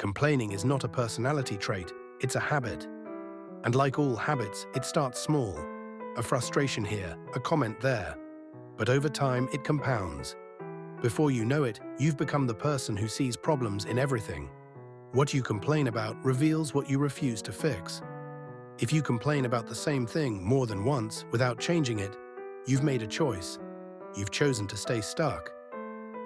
Complaining is not a personality trait, it's a habit. And like all habits, it starts small. A frustration here, a comment there. But over time, it compounds. Before you know it, you've become the person who sees problems in everything. What you complain about reveals what you refuse to fix. If you complain about the same thing more than once without changing it, you've made a choice. You've chosen to stay stuck.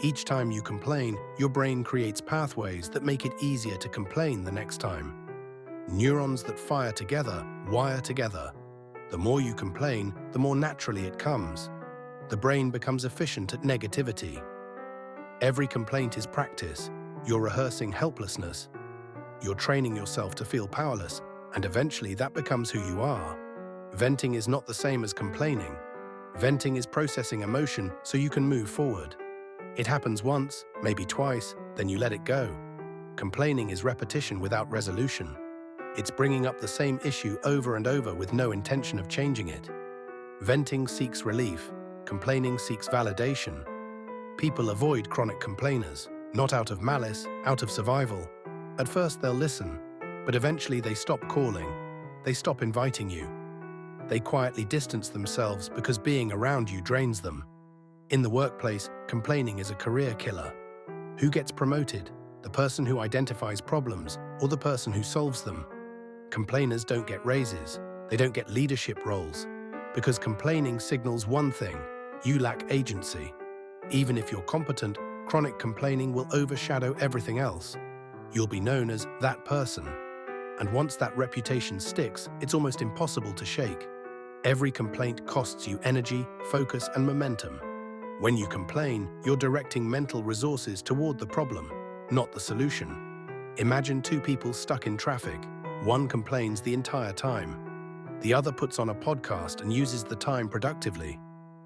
Each time you complain, your brain creates pathways that make it easier to complain the next time. Neurons that fire together, wire together. The more you complain, the more naturally it comes. The brain becomes efficient at negativity. Every complaint is practice. You're rehearsing helplessness. You're training yourself to feel powerless, and eventually that becomes who you are. Venting is not the same as complaining. Venting is processing emotion so you can move forward. It happens once, maybe twice, then you let it go. Complaining is repetition without resolution. It's bringing up the same issue over and over with no intention of changing it. Venting seeks relief. Complaining seeks validation. People avoid chronic complainers, not out of malice, out of survival. At first they'll listen, but eventually they stop calling. They stop inviting you. They quietly distance themselves because being around you drains them. In the workplace, complaining is a career killer. Who gets promoted? The person who identifies problems or the person who solves them? Complainers don't get raises. They don't get leadership roles. Because complaining signals one thing: you lack agency. Even if you're competent, chronic complaining will overshadow everything else. You'll be known as that person. And once that reputation sticks, it's almost impossible to shake. Every complaint costs you energy, focus, and momentum. When you complain, you're directing mental resources toward the problem, not the solution. Imagine two people stuck in traffic. One complains the entire time. The other puts on a podcast and uses the time productively.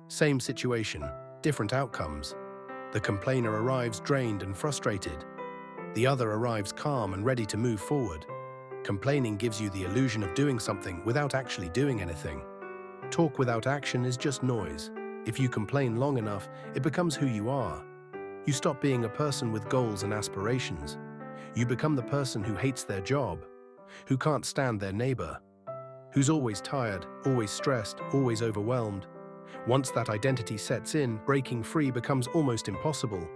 Same situation, different outcomes. The complainer arrives drained and frustrated. The other arrives calm and ready to move forward. Complaining gives you the illusion of doing something without actually doing anything. Talk without action is just noise. If you complain long enough, it becomes who you are. You stop being a person with goals and aspirations. You become the person who hates their job, who can't stand their neighbor, who's always tired, always stressed, always overwhelmed. Once that identity sets in, breaking free becomes almost impossible,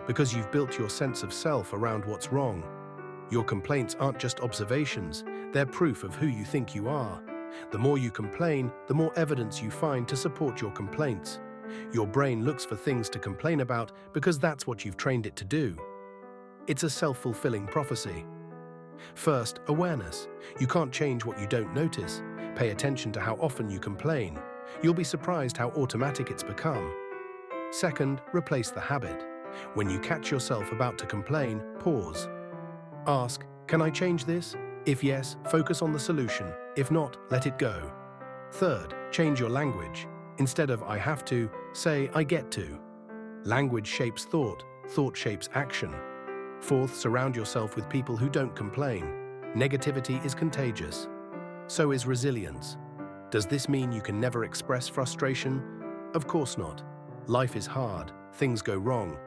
because you've built your sense of self around what's wrong. Your complaints aren't just observations, they're proof of who you think you are. The more you complain, the more evidence you find to support your complaints. Your brain looks for things to complain about because that's what you've trained it to do. It's a self-fulfilling prophecy. First, awareness. You can't change what you don't notice. Pay attention to how often you complain. You'll be surprised how automatic it's become. Second, replace the habit. When you catch yourself about to complain, pause. Ask, can I change this? If yes, focus on the solution. If not, let it go. Third, change your language. Instead of I have to, say I get to. Language shapes thought, thought shapes action. Fourth, surround yourself with people who don't complain. Negativity is contagious. So is resilience. Does this mean you can never express frustration? Of course not. Life is hard, things go wrong.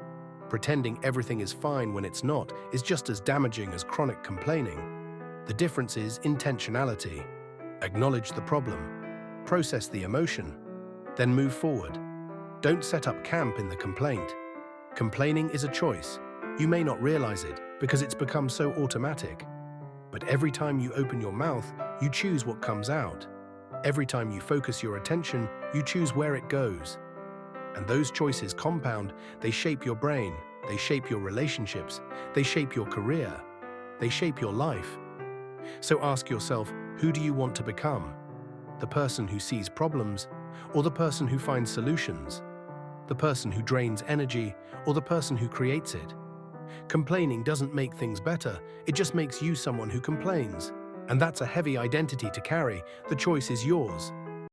Pretending everything is fine when it's not is just as damaging as chronic complaining. The difference is intentionality. Acknowledge the problem. Process the emotion. Then move forward. Don't set up camp in the complaint. Complaining is a choice. You may not realize it because it's become so automatic. But every time you open your mouth, you choose what comes out. Every time you focus your attention, you choose where it goes. And those choices compound. They shape your brain. They shape your relationships. They shape your career. They shape your life. So ask yourself, who do you want to become? The person who sees problems, or the person who finds solutions? The person who drains energy, or the person who creates it? Complaining doesn't make things better, it just makes you someone who complains. And that's a heavy identity to carry. The choice is yours.